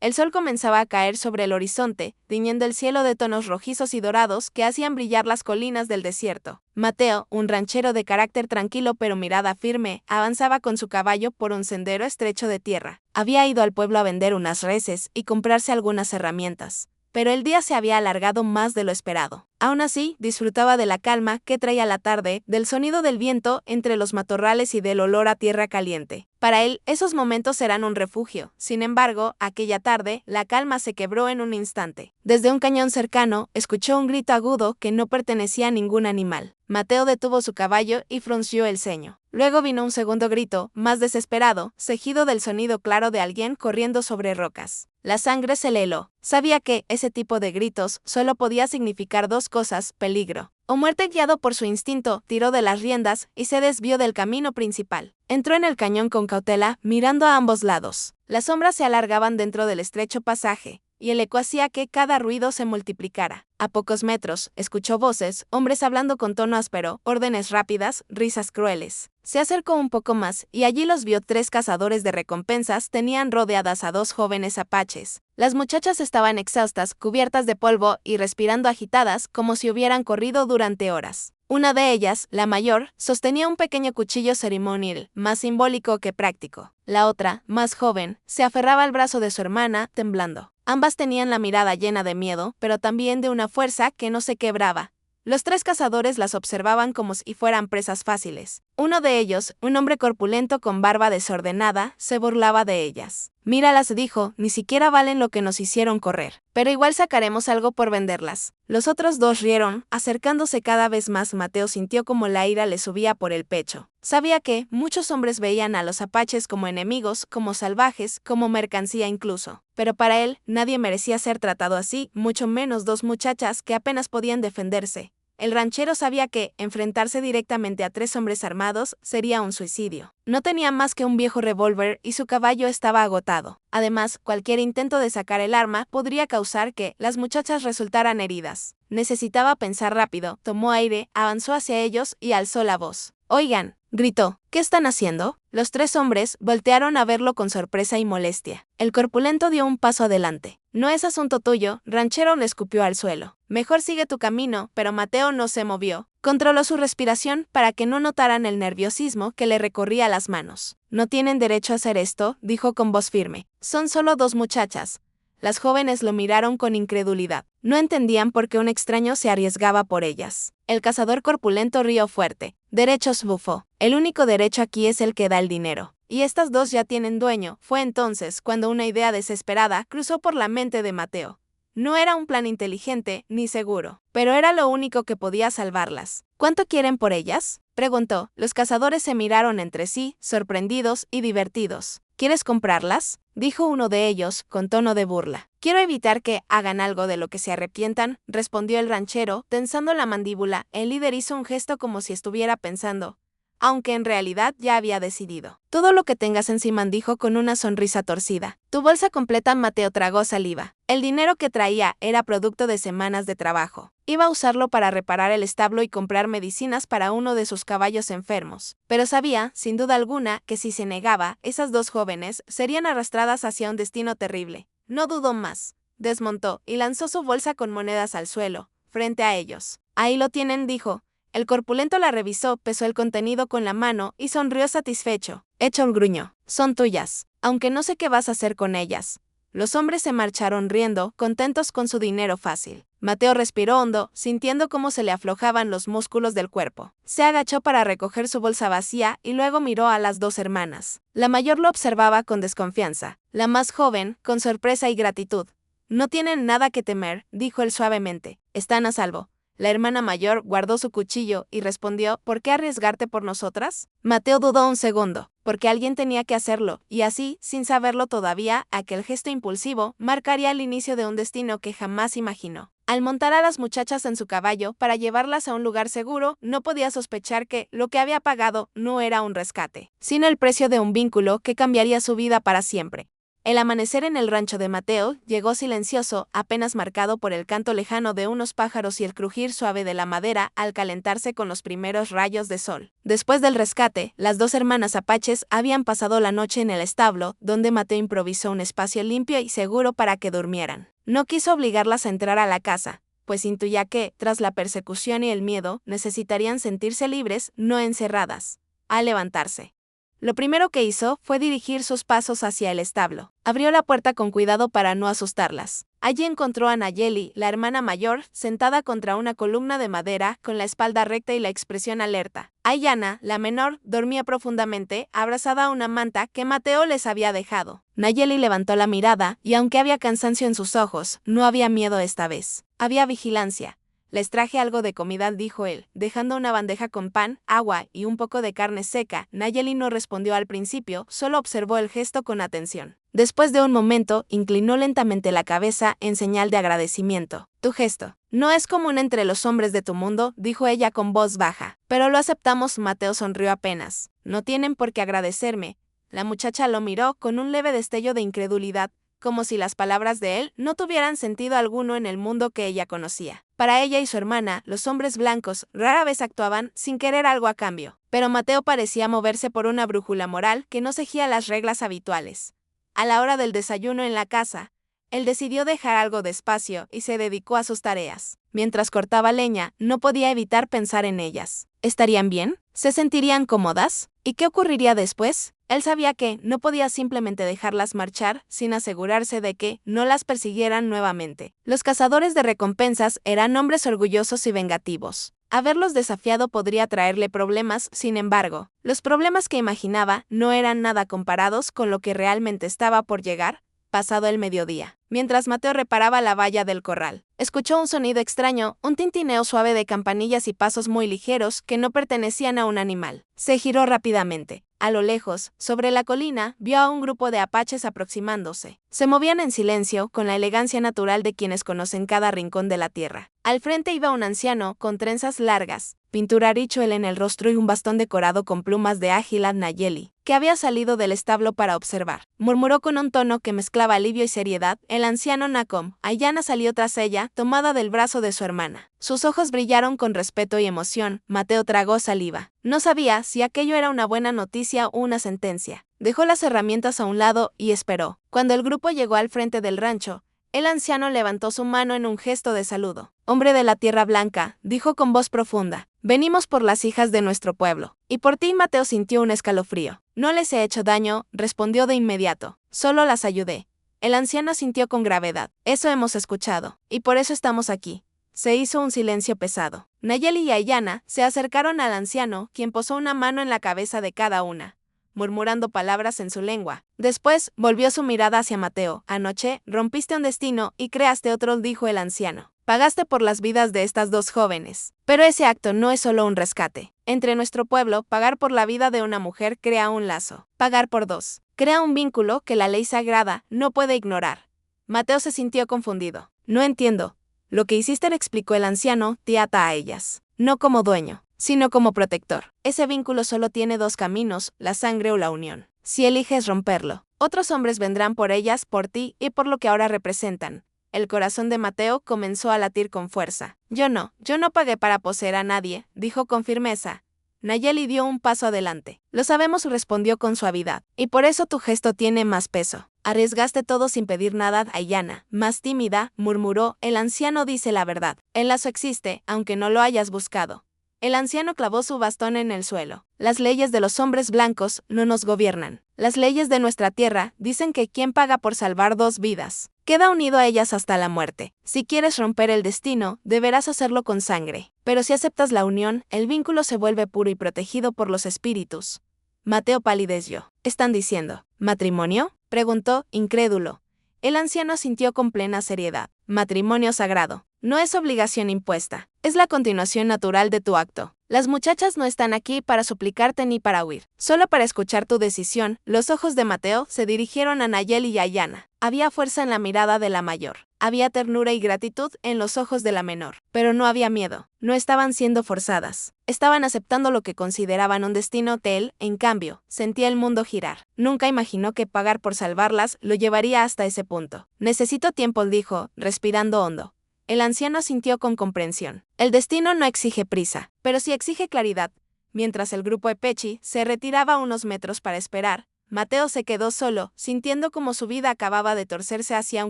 El sol comenzaba a caer sobre el horizonte, tiñendo el cielo de tonos rojizos y dorados que hacían brillar las colinas del desierto. Mateo, un ranchero de carácter tranquilo pero mirada firme, avanzaba con su caballo por un sendero estrecho de tierra. Había ido al pueblo a vender unas reses y comprarse algunas herramientas, pero el día se había alargado más de lo esperado. Aún así, disfrutaba de la calma que traía la tarde, del sonido del viento entre los matorrales y del olor a tierra caliente. Para él, esos momentos eran un refugio. Sin embargo, aquella tarde, la calma se quebró en un instante. Desde un cañón cercano, escuchó un grito agudo que no pertenecía a ningún animal. Mateo detuvo su caballo y frunció el ceño. Luego vino un segundo grito, más desesperado, seguido del sonido claro de alguien corriendo sobre rocas. La sangre se le heló. Sabía que ese tipo de gritos solo podía significar dos cosas: peligro o muerte. Guiado por su instinto, tiró de las riendas y se desvió del camino principal. Entró en el cañón con cautela, mirando a ambos lados. Las sombras se alargaban dentro del estrecho pasaje, y el eco hacía que cada ruido se multiplicara. A pocos metros, escuchó voces, hombres hablando con tono áspero, órdenes rápidas, risas crueles. Se acercó un poco más, y allí los vio. 3 cazadores de recompensas tenían rodeadas a 2 jóvenes apaches. Las muchachas estaban exhaustas, cubiertas de polvo y respirando agitadas como si hubieran corrido durante horas. Una de ellas, la mayor, sostenía un pequeño cuchillo ceremonial, más simbólico que práctico. La otra, más joven, se aferraba al brazo de su hermana, temblando. Ambas tenían la mirada llena de miedo, pero también de una fuerza que no se quebraba. Los 3 cazadores las observaban como si fueran presas fáciles. Uno de ellos, un hombre corpulento con barba desordenada, se burlaba de ellas. «Míralas», dijo, «ni siquiera valen lo que nos hicieron correr. Pero igual sacaremos algo por venderlas». Los otros 2 rieron, acercándose cada vez más. Mateo sintió como la ira le subía por el pecho. Sabía que muchos hombres veían a los apaches como enemigos, como salvajes, como mercancía incluso. Pero para él, nadie merecía ser tratado así, mucho menos 2 muchachas que apenas podían defenderse. El ranchero sabía que enfrentarse directamente a 3 hombres armados sería un suicidio. No tenía más que un viejo revólver y su caballo estaba agotado. Además, cualquier intento de sacar el arma podría causar que las muchachas resultaran heridas. Necesitaba pensar rápido, tomó aire, avanzó hacia ellos y alzó la voz. «Oigan», gritó, «¿qué están haciendo?». Los 3 hombres voltearon a verlo con sorpresa y molestia. El corpulento dio un paso adelante. «No es asunto tuyo», ranchero, le escupió al suelo. «Mejor sigue tu camino», pero Mateo no se movió. Controló su respiración para que no notaran el nerviosismo que le recorría las manos. «No tienen derecho a hacer esto», dijo con voz firme. «Son solo 2 muchachas». Las jóvenes lo miraron con incredulidad. No entendían por qué un extraño se arriesgaba por ellas. El cazador corpulento rió fuerte. «Derechos», bufó. «El único derecho aquí es el que da el dinero. Y estas 2 ya tienen dueño». Fue entonces cuando una idea desesperada cruzó por la mente de Mateo. No era un plan inteligente ni seguro, pero era lo único que podía salvarlas. «¿Cuánto quieren por ellas?», preguntó. Los cazadores se miraron entre sí, sorprendidos y divertidos. «¿Quieres comprarlas?», dijo uno de ellos, con tono de burla. «Quiero evitar que hagan algo de lo que se arrepientan», respondió el ranchero, tensando la mandíbula. El líder hizo un gesto como si estuviera pensando, aunque en realidad ya había decidido. «Todo lo que tengas encima», dijo con una sonrisa torcida. «Tu bolsa completa». Mateo tragó saliva. El dinero que traía era producto de semanas de trabajo. Iba a usarlo para reparar el establo y comprar medicinas para uno de sus caballos enfermos. Pero sabía, sin duda alguna, que si se negaba, esas 2 jóvenes serían arrastradas hacia un destino terrible. No dudó más. Desmontó y lanzó su bolsa con monedas al suelo, frente a ellos. «Ahí lo tienen», dijo. El corpulento la revisó, pesó el contenido con la mano y sonrió satisfecho. «Hecho», gruñó. «Son tuyas. Aunque no sé qué vas a hacer con ellas». Los hombres se marcharon riendo, contentos con su dinero fácil. Mateo respiró hondo, sintiendo cómo se le aflojaban los músculos del cuerpo. Se agachó para recoger su bolsa vacía y luego miró a las 2 hermanas. La mayor lo observaba con desconfianza, la más joven, con sorpresa y gratitud. «No tienen nada que temer», dijo él suavemente. «Están a salvo». La hermana mayor guardó su cuchillo y respondió, «¿Por qué arriesgarte por nosotras?». Mateo dudó un segundo. Porque alguien tenía que hacerlo, y así, sin saberlo todavía, aquel gesto impulsivo marcaría el inicio de un destino que jamás imaginó. Al montar a las muchachas en su caballo para llevarlas a un lugar seguro, no podía sospechar que lo que había pagado no era un rescate, sino el precio de un vínculo que cambiaría su vida para siempre. El amanecer en el rancho de Mateo llegó silencioso, apenas marcado por el canto lejano de unos pájaros y el crujir suave de la madera al calentarse con los primeros rayos de sol. Después del rescate, las dos hermanas apaches habían pasado la noche en el establo, donde Mateo improvisó un espacio limpio y seguro para que durmieran. No quiso obligarlas a entrar a la casa, pues intuía que, tras la persecución y el miedo, necesitarían sentirse libres, no encerradas. Al levantarse, lo primero que hizo fue dirigir sus pasos hacia el establo. Abrió la puerta con cuidado para no asustarlas. Allí encontró a Nayeli, la hermana mayor, sentada contra una columna de madera, con la espalda recta y la expresión alerta. Aiyana, la menor, dormía profundamente, abrazada a una manta que Mateo les había dejado. Nayeli levantó la mirada, y aunque había cansancio en sus ojos, no había miedo esta vez. Había vigilancia. Les traje algo de comida, dijo él, dejando una bandeja con pan, agua y un poco de carne seca. Nayeli no respondió al principio, solo observó el gesto con atención. Después de un momento, inclinó lentamente la cabeza en señal de agradecimiento. Tu gesto no es común entre los hombres de tu mundo, dijo ella con voz baja. Pero lo aceptamos. Mateo sonrió apenas. No tienen por qué agradecerme. La muchacha lo miró con un leve destello de incredulidad, como si las palabras de él no tuvieran sentido alguno en el mundo que ella conocía. Para ella y su hermana, los hombres blancos rara vez actuaban sin querer algo a cambio. Pero Mateo parecía moverse por una brújula moral que no seguía las reglas habituales. A la hora del desayuno en la casa, él decidió dejar algo de espacio y se dedicó a sus tareas. Mientras cortaba leña, no podía evitar pensar en ellas. ¿Estarían bien? ¿Se sentirían cómodas? ¿Y qué ocurriría después? Él sabía que no podía simplemente dejarlas marchar sin asegurarse de que no las persiguieran nuevamente. Los cazadores de recompensas eran hombres orgullosos y vengativos. Haberlos desafiado podría traerle problemas, sin embargo, los problemas que imaginaba no eran nada comparados con lo que realmente estaba por llegar, pasado el mediodía. Mientras Mateo reparaba la valla del corral, escuchó un sonido extraño, un tintineo suave de campanillas y pasos muy ligeros que no pertenecían a un animal. Se giró rápidamente. A lo lejos, sobre la colina, vio a un grupo de apaches aproximándose. Se movían en silencio, con la elegancia natural de quienes conocen cada rincón de la tierra. Al frente iba un anciano, con trenzas largas, pintura ritual en el rostro y un bastón decorado con plumas de águila. Nayeli, que había salido del establo para observar, murmuró con un tono que mezclaba alivio y seriedad. El anciano Nacom. Aiyana salió tras ella, tomada del brazo de su hermana. Sus ojos brillaron con respeto y emoción. Mateo tragó saliva. No sabía si aquello era una buena noticia o una sentencia. Dejó las herramientas a un lado y esperó. Cuando el grupo llegó al frente del rancho, el anciano levantó su mano en un gesto de saludo. Hombre de la Tierra Blanca, dijo con voz profunda, venimos por las hijas de nuestro pueblo. Y por ti. Mateo sintió un escalofrío. No les he hecho daño, respondió de inmediato. Solo las ayudé. El anciano sintió con gravedad. Eso hemos escuchado. Y por eso estamos aquí. Se hizo un silencio pesado. Nayeli y Aiyana se acercaron al anciano, quien posó una mano en la cabeza de cada una, murmurando palabras en su lengua. Después, volvió su mirada hacia Mateo. Anoche, rompiste un destino y creaste otro, dijo el anciano. Pagaste por las vidas de estas dos jóvenes. Pero ese acto no es solo un rescate. Entre nuestro pueblo, pagar por la vida de una mujer crea un lazo. Pagar por dos crea un vínculo que la ley sagrada no puede ignorar. Mateo se sintió confundido. No entiendo. Lo que hiciste, le explicó el anciano, te ata a ellas. No como dueño, sino como protector. Ese vínculo solo tiene dos caminos, la sangre o la unión. Si eliges romperlo, otros hombres vendrán por ellas, por ti y por lo que ahora representan. El corazón de Mateo comenzó a latir con fuerza. Yo no pagué para poseer a nadie, dijo con firmeza. Nayeli dio un paso adelante. Lo sabemos, respondió con suavidad. Y por eso tu gesto tiene más peso. Arriesgaste todo sin pedir nada. Aiyana, más tímida, murmuró, el anciano dice la verdad. El lazo existe, aunque no lo hayas buscado. El anciano clavó su bastón en el suelo. Las leyes de los hombres blancos no nos gobiernan. Las leyes de nuestra tierra dicen que quien paga por salvar dos vidas queda unido a ellas hasta la muerte. Si quieres romper el destino, deberás hacerlo con sangre. Pero si aceptas la unión, el vínculo se vuelve puro y protegido por los espíritus. Mateo palideció. ¿Están diciendo matrimonio?, preguntó, incrédulo. El anciano asintió con plena seriedad. Matrimonio sagrado. No es obligación impuesta, es la continuación natural de tu acto. Las muchachas no están aquí para suplicarte ni para huir, solo para escuchar tu decisión. Los ojos de Mateo se dirigieron a Nayeli y a Ayanna. Había fuerza en la mirada de la mayor. Había ternura y gratitud en los ojos de la menor. Pero no había miedo. No estaban siendo forzadas. Estaban aceptando lo que consideraban un destino que él, en cambio, sentía el mundo girar. Nunca imaginó que pagar por salvarlas lo llevaría hasta ese punto. Necesito tiempo, dijo, respirando hondo. El anciano sintió con comprensión. El destino no exige prisa, pero sí exige claridad. Mientras el grupo Epechi se retiraba unos metros para esperar, Mateo se quedó solo, sintiendo como su vida acababa de torcerse hacia un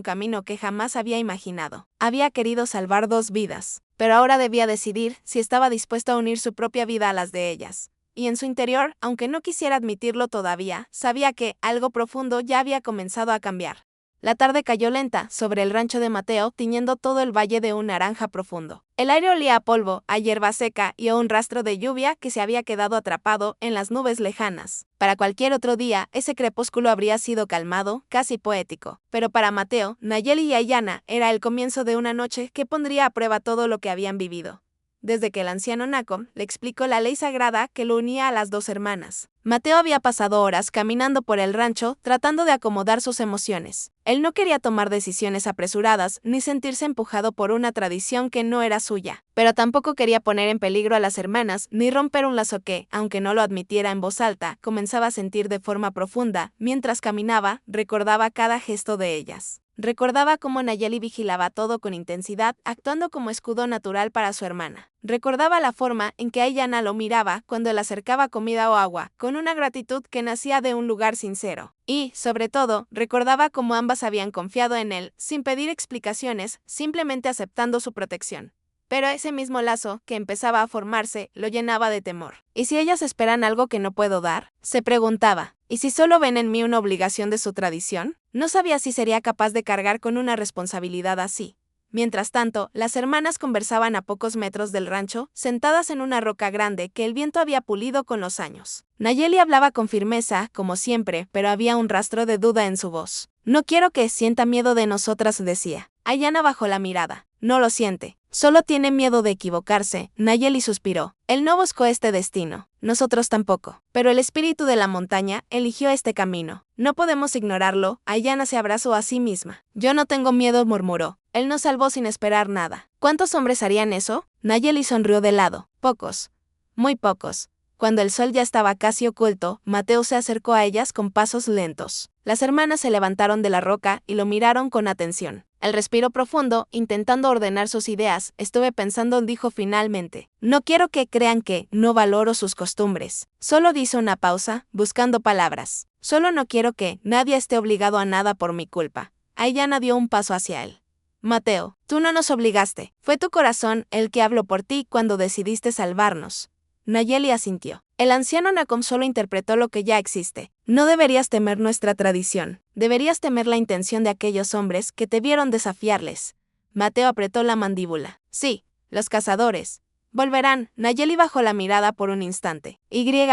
camino que jamás había imaginado. Había querido salvar 2 vidas, pero ahora debía decidir si estaba dispuesto a unir su propia vida a las de ellas. Y en su interior, aunque no quisiera admitirlo todavía, sabía que algo profundo ya había comenzado a cambiar. La tarde cayó lenta sobre el rancho de Mateo, tiñendo todo el valle de un naranja profundo. El aire olía a polvo, a hierba seca y a un rastro de lluvia que se había quedado atrapado en las nubes lejanas. Para cualquier otro día, ese crepúsculo habría sido calmado, casi poético. Pero para Mateo, Nayeli y Ayanna era el comienzo de una noche que pondría a prueba todo lo que habían vivido. Desde que el anciano Naco le explicó la ley sagrada que lo unía a las 2 hermanas. Mateo había pasado horas caminando por el rancho tratando de acomodar sus emociones. Él no quería tomar decisiones apresuradas ni sentirse empujado por una tradición que no era suya, pero tampoco quería poner en peligro a las hermanas ni romper un lazo que, aunque no lo admitiera en voz alta, comenzaba a sentir de forma profunda. Mientras caminaba, recordaba cada gesto de ellas. Recordaba cómo Nayeli vigilaba todo con intensidad, actuando como escudo natural para su hermana. Recordaba la forma en que Ayanna lo miraba cuando le acercaba comida o agua, con una gratitud que nacía de un lugar sincero. Y, sobre todo, recordaba cómo ambas habían confiado en él, sin pedir explicaciones, simplemente aceptando su protección. Pero ese mismo lazo, que empezaba a formarse, lo llenaba de temor. ¿Y si ellas esperan algo que no puedo dar? Se preguntaba. ¿Y si solo ven en mí una obligación de su tradición? No sabía si sería capaz de cargar con una responsabilidad así. Mientras tanto, las hermanas conversaban a pocos metros del rancho, sentadas en una roca grande que el viento había pulido con los años. Nayeli hablaba con firmeza, como siempre, pero había un rastro de duda en su voz. No quiero que sienta miedo de nosotras, decía. Ayanna bajó la mirada. No lo siente. Solo tiene miedo de equivocarse. Nayeli suspiró. Él no buscó este destino. Nosotros tampoco. Pero el espíritu de la montaña eligió este camino. No podemos ignorarlo. Ayanna se abrazó a sí misma. Yo no tengo miedo, murmuró. Él nos salvó sin esperar nada. ¿Cuántos hombres harían eso? Nayeli sonrió de lado. Pocos. Muy pocos. Cuando el sol ya estaba casi oculto, Mateo se acercó a ellas con pasos lentos. Las hermanas se levantaron de la roca y lo miraron con atención. Él respiró profundo, intentando ordenar sus ideas. Estuve pensando, dijo finalmente. No quiero que crean que no valoro sus costumbres. Solo hizo una pausa, buscando palabras. Solo no quiero que nadie esté obligado a nada por mi culpa. Ayanna dio un paso hacia él. Mateo, tú no nos obligaste. Fue tu corazón el que habló por ti cuando decidiste salvarnos. Nayeli asintió. El anciano Nacom solo interpretó lo que ya existe. No deberías temer nuestra tradición. Deberías temer la intención de aquellos hombres que te vieron desafiarles. Mateo apretó la mandíbula. Sí, los cazadores. Volverán. Nayeli bajó la mirada por un instante.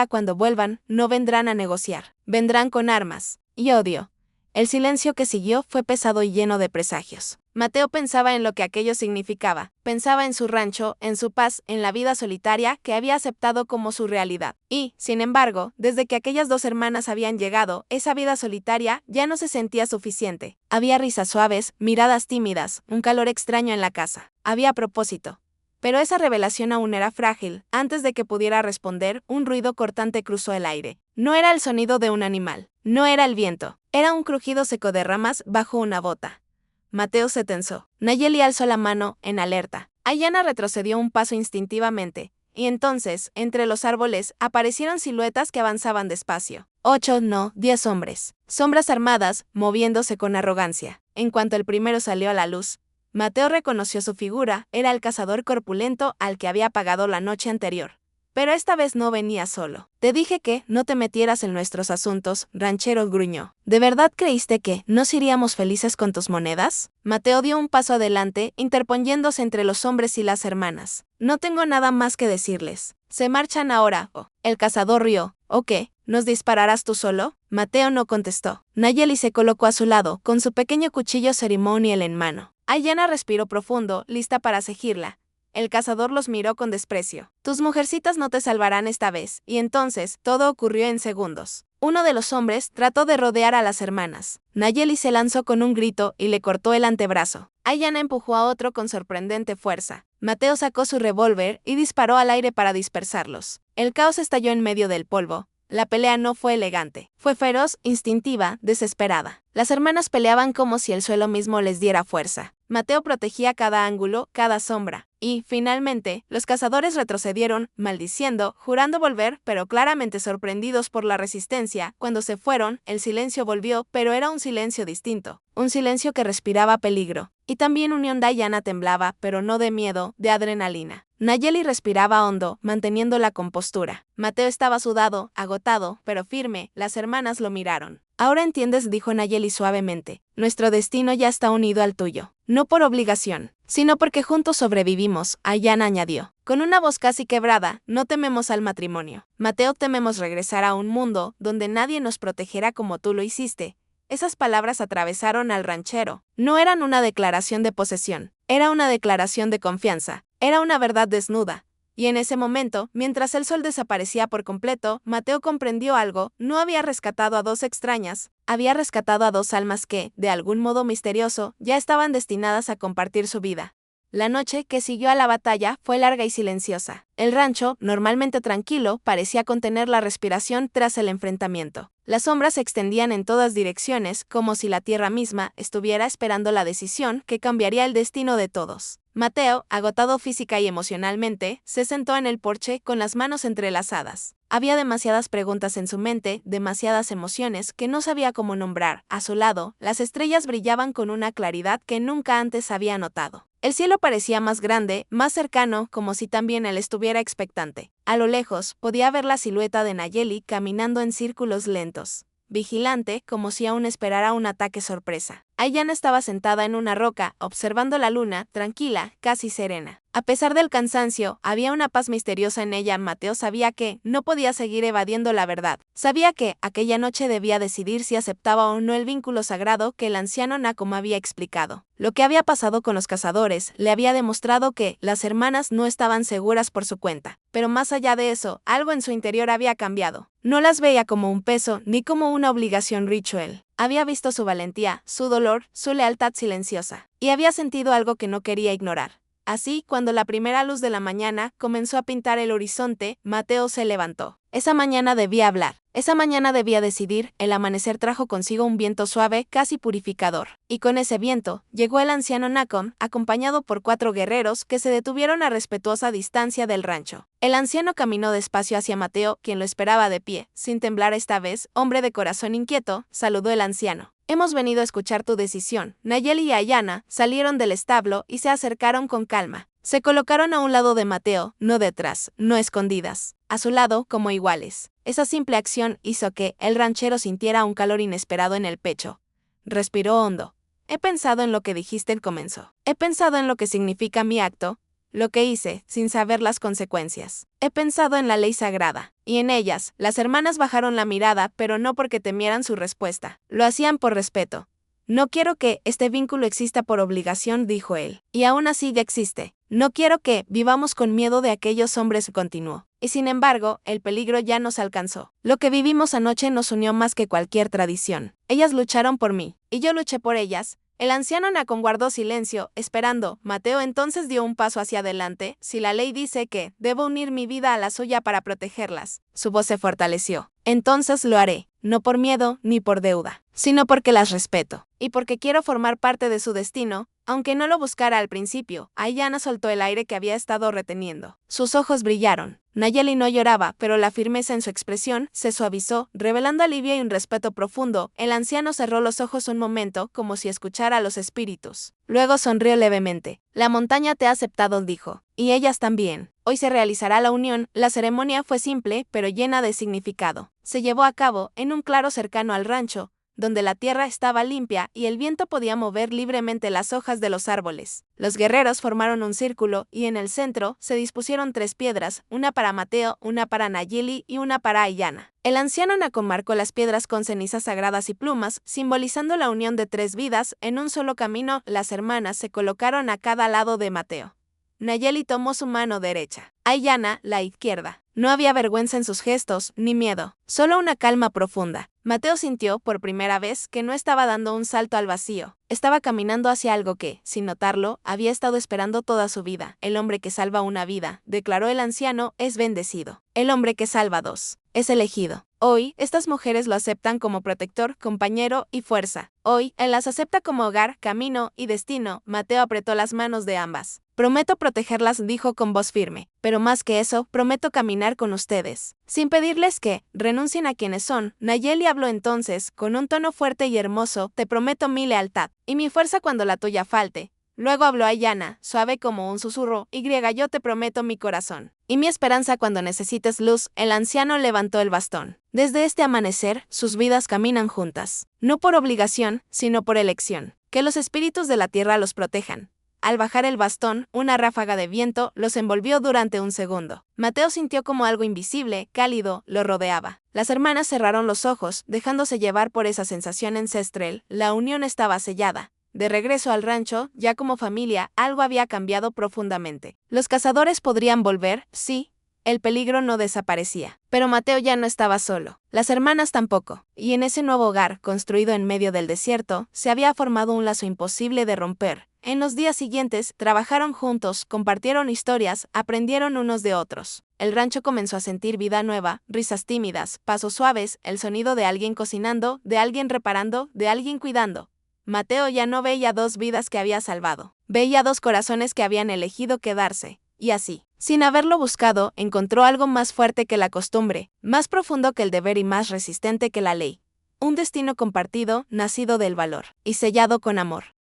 Cuando vuelvan, no vendrán a negociar. Vendrán con armas. Y odio. El silencio que siguió fue pesado y lleno de presagios. Mateo pensaba en lo que aquello significaba. Pensaba en su rancho, en su paz, en la vida solitaria que había aceptado como su realidad. Y, sin embargo, desde que aquellas 2 hermanas habían llegado, esa vida solitaria ya no se sentía suficiente. Había risas suaves, miradas tímidas, un calor extraño en la casa. Había propósito. Pero esa revelación aún era frágil. Antes de que pudiera responder, un ruido cortante cruzó el aire. No era el sonido de un animal. No era el viento. Era un crujido seco de ramas bajo una bota. Mateo se tensó. Nayeli alzó la mano, en alerta. Ayanna retrocedió un paso instintivamente. Y entonces, entre los árboles, aparecieron siluetas que avanzaban despacio. 8, no, 10 hombres. Sombras armadas, moviéndose con arrogancia. En cuanto el primero salió a la luz, Mateo reconoció su figura. Era el cazador corpulento al que había pagado la noche anterior. Pero esta vez no venía solo. Te dije que no te metieras en nuestros asuntos, ranchero, gruñó. ¿De verdad creíste que nos iríamos felices con tus monedas? Mateo dio un paso adelante, interponiéndose entre los hombres y las hermanas. No tengo nada más que decirles. Se marchan ahora. Oh. El cazador rió. ¿O qué? ¿Nos dispararás tú solo? Mateo no contestó. Nayeli se colocó a su lado, con su pequeño cuchillo ceremonial en mano. Ayanna respiró profundo, lista para seguirla. El cazador los miró con desprecio. Tus mujercitas no te salvarán esta vez, y entonces todo ocurrió en segundos. Uno de los hombres trató de rodear a las hermanas. Nayeli se lanzó con un grito y le cortó el antebrazo. Ayanna empujó a otro con sorprendente fuerza. Mateo sacó su revólver y disparó al aire para dispersarlos. El caos estalló en medio del polvo. La pelea no fue elegante. Fue feroz, instintiva, desesperada. Las hermanas peleaban como si el suelo mismo les diera fuerza. Mateo protegía cada ángulo, cada sombra. Y, finalmente, los cazadores retrocedieron, maldiciendo, jurando volver, pero claramente sorprendidos por la resistencia. Cuando se fueron, el silencio volvió, pero era un silencio distinto. Un silencio que respiraba peligro. Y también Unión Ayanna temblaba, pero no de miedo, de adrenalina. Nayeli respiraba hondo, manteniendo la compostura. Mateo estaba sudado, agotado, pero firme. Las hermanas lo miraron. Ahora entiendes, dijo Nayeli suavemente. Nuestro destino ya está unido al tuyo. No por obligación, sino porque juntos sobrevivimos, Ayanna añadió. Con una voz casi quebrada, no tememos al matrimonio. Mateo, tememos regresar a un mundo donde nadie nos protegerá como tú lo hiciste. Esas palabras atravesaron al ranchero. No eran una declaración de posesión, era una declaración de confianza, era una verdad desnuda. Y en ese momento, mientras el sol desaparecía por completo, Mateo comprendió algo. No había rescatado a dos extrañas, había rescatado a dos almas que, de algún modo misterioso, ya estaban destinadas a compartir su vida. La noche que siguió a la batalla fue larga y silenciosa. El rancho, normalmente tranquilo, parecía contener la respiración tras el enfrentamiento. Las sombras se extendían en todas direcciones, como si la tierra misma estuviera esperando la decisión que cambiaría el destino de todos. Mateo, agotado física y emocionalmente, se sentó en el porche con las manos entrelazadas. Había demasiadas preguntas en su mente, demasiadas emociones que no sabía cómo nombrar. A su lado, las estrellas brillaban con una claridad que nunca antes había notado. El cielo parecía más grande, más cercano, como si también él estuviera expectante. A lo lejos, podía ver la silueta de Nayeli caminando en círculos lentos, vigilante, como si aún esperara un ataque sorpresa. Ayanna estaba sentada en una roca, observando la luna, tranquila, casi serena. A pesar del cansancio, había una paz misteriosa en ella. Mateo sabía que no podía seguir evadiendo la verdad. Sabía que aquella noche debía decidir si aceptaba o no el vínculo sagrado que el anciano Nacom había explicado. Lo que había pasado con los cazadores le había demostrado que las hermanas no estaban seguras por su cuenta. Pero más allá de eso, algo en su interior había cambiado. No las veía como un peso ni como una obligación ritual. Había visto su valentía, su dolor, su lealtad silenciosa. Y había sentido algo que no quería ignorar. Así, cuando la primera luz de la mañana comenzó a pintar el horizonte, Mateo se levantó. Esa mañana debía hablar. Esa mañana debía decidir. El amanecer trajo consigo un viento suave, casi purificador. Y con ese viento, llegó el anciano Nacom, acompañado por 4 guerreros que se detuvieron a respetuosa distancia del rancho. El anciano caminó despacio hacia Mateo, quien lo esperaba de pie. Sin temblar esta vez, hombre de corazón inquieto, saludó el anciano. Hemos venido a escuchar tu decisión. Nayeli y Ayanna salieron del establo y se acercaron con calma. Se colocaron a un lado de Mateo, no detrás, no escondidas. A su lado, como iguales. Esa simple acción hizo que el ranchero sintiera un calor inesperado en el pecho. Respiró hondo. He pensado en lo que dijiste, comenzó. He pensado en lo que significa mi acto, lo que hice, sin saber las consecuencias. He pensado en la ley sagrada. Y en ellas, las hermanas bajaron la mirada, pero no porque temieran su respuesta. Lo hacían por respeto. No quiero que este vínculo exista por obligación, dijo él. Y aún así ya existe. No quiero que vivamos con miedo de aquellos hombres, continuó. Y sin embargo, el peligro ya nos alcanzó. Lo que vivimos anoche nos unió más que cualquier tradición. Ellas lucharon por mí, y yo luché por ellas. El anciano Nacom guardó silencio, esperando. Mateo entonces dio un paso hacia adelante. Si la ley dice que debo unir mi vida a la suya para protegerlas, su voz se fortaleció. Entonces lo haré, no por miedo ni por deuda, sino porque las respeto. Y porque quiero formar parte de su destino, aunque no lo buscara al principio. Ayanna soltó el aire que había estado reteniendo. Sus ojos brillaron. Nayeli no lloraba, pero la firmeza en su expresión se suavizó, revelando alivio y un respeto profundo. El anciano cerró los ojos un momento, como si escuchara a los espíritus. Luego sonrió levemente. La montaña te ha aceptado, dijo. Y ellas también. Hoy se realizará la unión. La ceremonia fue simple, pero llena de significado. Se llevó a cabo en un claro cercano al rancho. donde la tierra estaba limpia y el viento podía mover libremente las hojas de los árboles. Los guerreros formaron un círculo y en el centro se dispusieron 3 piedras, una para Mateo, una para Nayeli y una para Ayanna. El anciano Nacon marcó las piedras con cenizas sagradas y plumas, simbolizando la unión de 3 vidas en un solo camino. Las hermanas se colocaron a cada lado de Mateo. Nayeli tomó su mano derecha, Ayanna la izquierda. No había vergüenza en sus gestos, ni miedo, solo una calma profunda. Mateo sintió, por primera vez, que no estaba dando un salto al vacío. Estaba caminando hacia algo que, sin notarlo, había estado esperando toda su vida. El hombre que salva una vida, declaró el anciano, es bendecido. El hombre que salva 2, es elegido. Hoy, estas mujeres lo aceptan como protector, compañero y fuerza. Hoy, él las acepta como hogar, camino y destino. Mateo apretó las manos de ambas. Prometo protegerlas, dijo con voz firme, pero más que eso, prometo caminar con ustedes, sin pedirles que renuncien a quienes son. Nayeli habló entonces, con un tono fuerte y hermoso, te prometo mi lealtad, y mi fuerza cuando la tuya falte. Luego habló Ayanna, suave como un susurro, yo te prometo mi corazón, y mi esperanza cuando necesites luz. El anciano levantó el bastón. Desde este amanecer, sus vidas caminan juntas, no por obligación, sino por elección. Que los espíritus de la tierra los protejan. Al bajar el bastón, una ráfaga de viento los envolvió durante un segundo. Mateo sintió como algo invisible, cálido, lo rodeaba. Las hermanas cerraron los ojos, dejándose llevar por esa sensación ancestral. La unión estaba sellada. De regreso al rancho, ya como familia, algo había cambiado profundamente. Los cazadores podrían volver, sí. El peligro no desaparecía. Pero Mateo ya no estaba solo. Las hermanas tampoco. Y en ese nuevo hogar, construido en medio del desierto, se había formado un lazo imposible de romper. En los días siguientes, trabajaron juntos, compartieron historias, aprendieron unos de otros. El rancho comenzó a sentir vida nueva, risas tímidas, pasos suaves, el sonido de alguien cocinando, de alguien reparando, de alguien cuidando. Mateo ya no veía 2 vidas que había salvado. Veía 2 corazones que habían elegido quedarse. Y así, sin haberlo buscado, encontró algo más fuerte que la costumbre, más profundo que el deber y más resistente que la ley. Un destino compartido, nacido del valor, y sellado con amor.